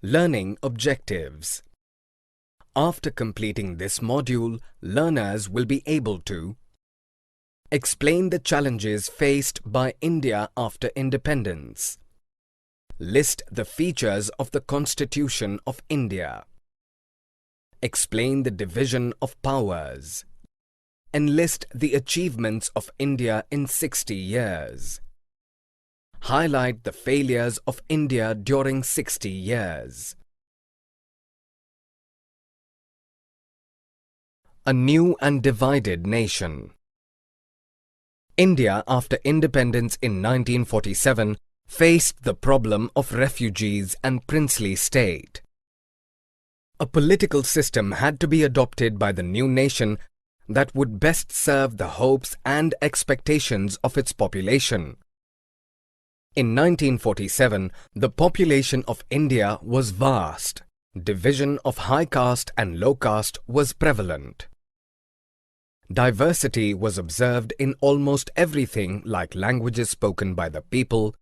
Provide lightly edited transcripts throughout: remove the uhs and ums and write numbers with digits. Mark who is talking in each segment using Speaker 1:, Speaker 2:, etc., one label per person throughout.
Speaker 1: Learning objectives. After completing this module, learners will be able to explain the challenges faced by India after independence. List the features of the Constitution of India. Explain the division of powers. Enlist the achievements of India in 60 years. Highlight the failures of India during 60 years. A new and divided nation. India, after independence in 1947, faced the problem of refugees and princely state. A political system had to be adopted by the new nation that would best serve the hopes and expectations of its population. In 1947, the population of India was vast. Division of high caste and low caste was prevalent. Diversity was observed in almost everything, like languages spoken by the people,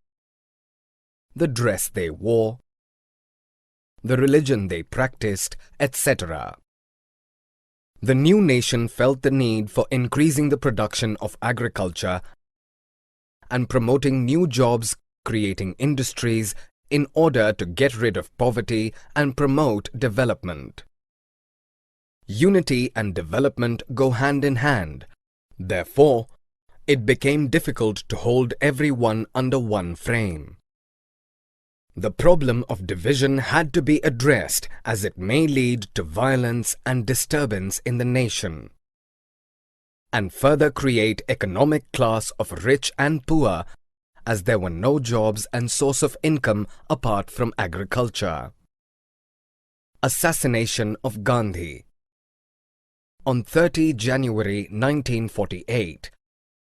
Speaker 1: the dress they wore, the religion they practiced, etc. The new nation felt the need for increasing the production of agriculture and promoting new jobs, creating industries in order to get rid of poverty and promote development. Unity and development go hand in hand. Therefore, it became difficult to hold everyone under one frame. The problem of division had to be addressed, as it may lead to violence and disturbance in the nation, and further create economic class of rich and poor, as there were no jobs and source of income apart from agriculture. Assassination of Gandhi. On 30 January 1948,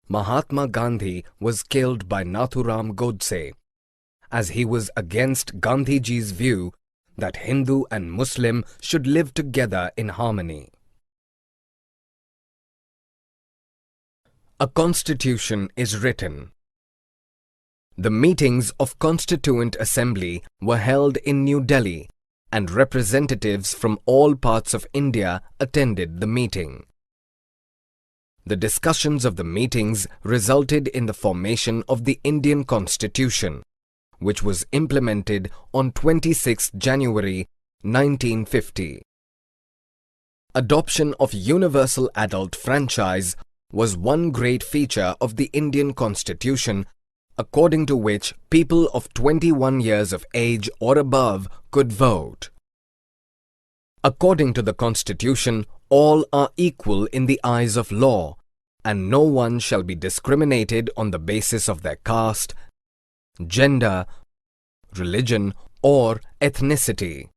Speaker 1: Mahatma Gandhi was killed by Nathuram Godse, as he was against Gandhiji's view that Hindu and Muslim should live together in harmony. A constitution is written. The meetings of Constituent Assembly were held in New Delhi, and representatives from all parts of India attended the meeting. The discussions of the meetings resulted in the formation of the Indian Constitution, which was implemented on 26 January 1950. Adoption of universal adult franchise was one great feature of the Indian Constitution, according to which people of 21 years of age or above could vote. According to the Constitution, all are equal in the eyes of law, and no one shall be discriminated on the basis of their caste, gender, religion, or ethnicity.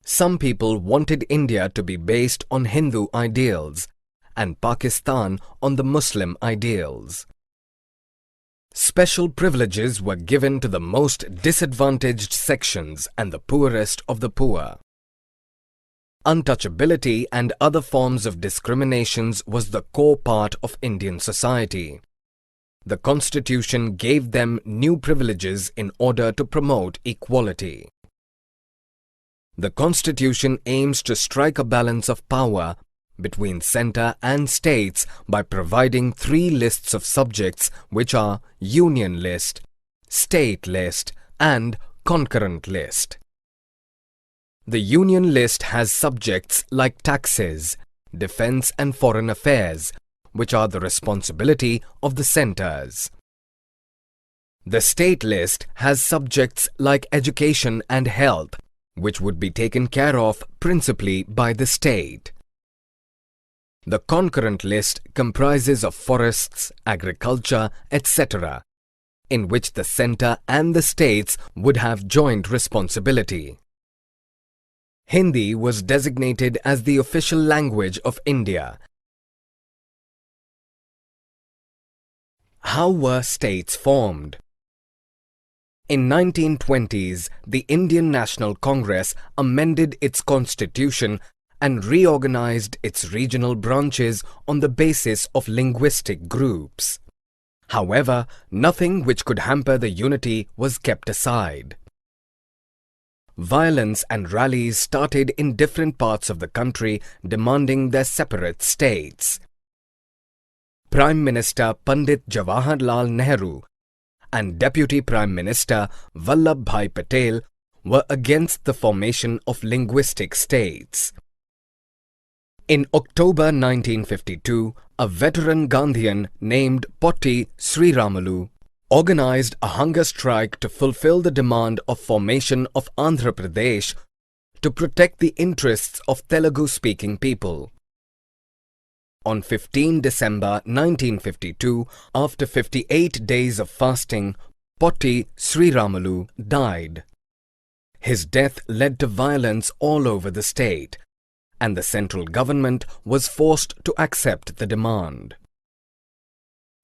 Speaker 1: Some people wanted India to be based on Hindu ideals and Pakistan on the Muslim ideals. Special privileges were given to the most disadvantaged sections and the poorest of the poor. Untouchability and other forms of discriminations was the core part of Indian society. The Constitution gave them new privileges in order to promote equality. The Constitution aims to strike a balance of power between centre and states by providing 3 lists of subjects, which are Union List, State List and Concurrent List. The Union List has subjects like taxes, defence and foreign affairs, which are the responsibility of the centres. The State List has subjects like education and health, which would be taken care of principally by the state. The Concurrent List comprises of forests, agriculture, etc., in which the centre and the states would have joint responsibility. Hindi was designated as the official language of India. How were states formed? In 1920s, the Indian National Congress amended its constitution and reorganized its regional branches on the basis of linguistic groups. However, nothing which could hamper the unity was kept aside. violence and rallies started in different parts of the country demanding their separate states. Prime Minister Pandit Jawaharlal Nehru and Deputy Prime Minister Vallabhbhai Patel were against the formation of linguistic states. In October 1952, a veteran Gandhian named Potti Sriramalu organized a hunger strike to fulfill the demand of formation of Andhra Pradesh to protect the interests of Telugu-speaking people. On 15 December 1952, after 58 days of fasting, Potti Sriramalu died. His death led to violence all over the state, and the central government was forced to accept the demand.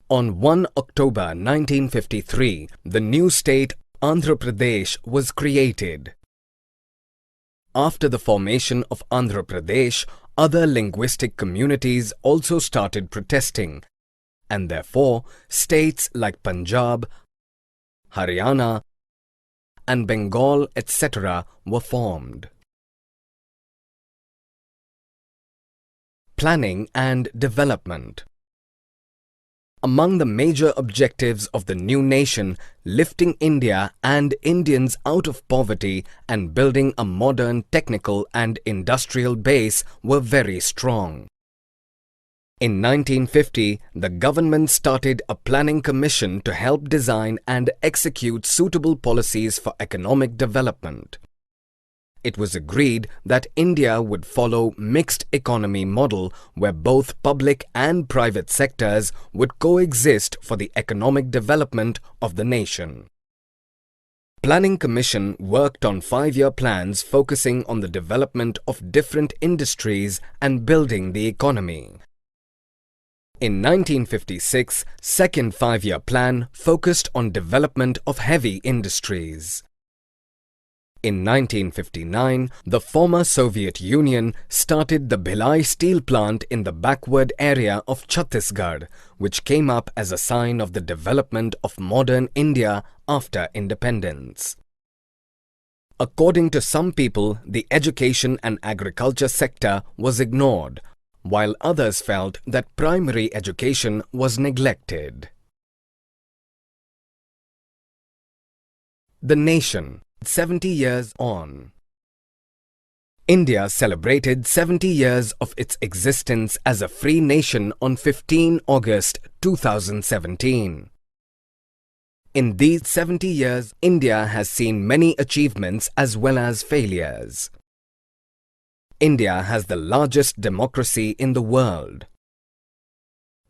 Speaker 1: On 1 October 1953, the new state Andhra Pradesh was created. After the formation of Andhra Pradesh, other linguistic communities also started protesting, and therefore states like Punjab, Haryana, and Bengal, etc. were formed. Planning and development. Among the major objectives of the new nation, lifting India and Indians out of poverty and building a modern technical and industrial base were very strong. In 1950, the government started a planning commission to help design and execute suitable policies for economic development. It was agreed that India would follow mixed economy model where both public and private sectors would coexist for the economic development of the nation. Planning Commission worked on 5-year plans focusing on the development of different industries and building the economy. In 1956, second 5-year plan focused on development of heavy industries. In 1959, the former Soviet Union started the Bhilai steel plant in the backward area of Chhattisgarh, which came up as a sign of the development of modern India after independence. According to some people, the education and agriculture sector was ignored, while others felt that primary education was neglected. The nation. 70 years on. India celebrated 70 years of its existence as a free nation on 15 August 2017. In these 70 years, India has seen many achievements as well as failures. India has the largest democracy in the world.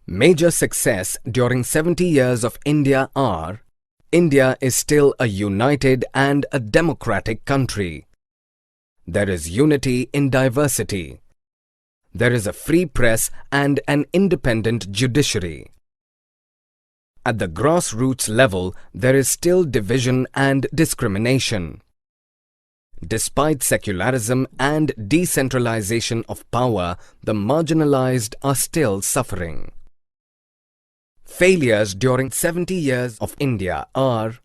Speaker 1: Major success during 70 years of India are: India is still a united and a democratic country. There is unity in diversity. There is a free press and an independent judiciary. At the grassroots level, there is still division and discrimination. Despite secularism and decentralization of power, the marginalized are still suffering. Failures during 70 years of India are: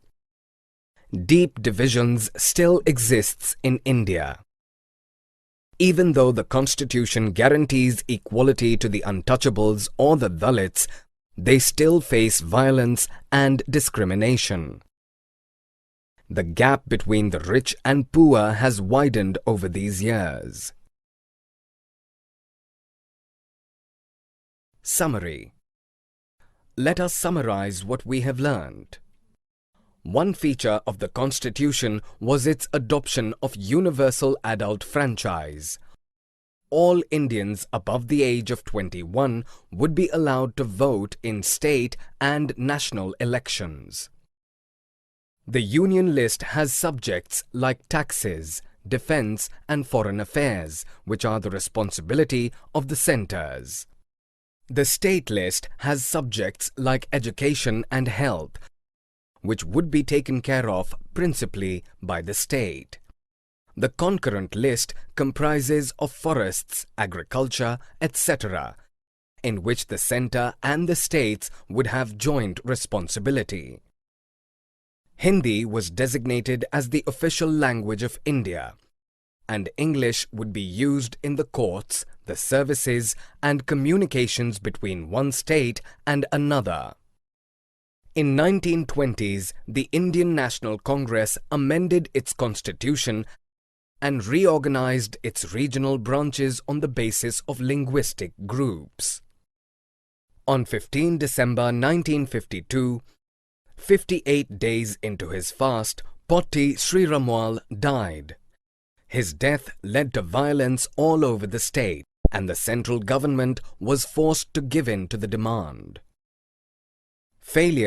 Speaker 1: deep divisions still exists in India. Even though the Constitution guarantees equality to the untouchables or the Dalits, they still face violence and discrimination. The gap between the rich and poor has widened over these years. Summary. Let us summarize what we have learned. One feature of the Constitution was its adoption of universal adult franchise. All Indians above the age of 21 would be allowed to vote in state and national elections. The Union list has subjects like taxes, defence and foreign affairs, which are the responsibility of the centres. The state list has subjects like education and health, which would be taken care of principally by the state. The concurrent list comprises of forests, agriculture, etc., in which the centre and the states would have joint responsibility. Hindi was designated as the official language of India, and English would be used in the courts, the services, and communications between one state and another. In 1920s, the Indian National Congress amended its constitution and reorganized its regional branches on the basis of linguistic groups. On 15 December 1952, 58 days into his fast, Potti Sriramal died. His death led to violence all over the state, and the central government was forced to give in to the demand. Failure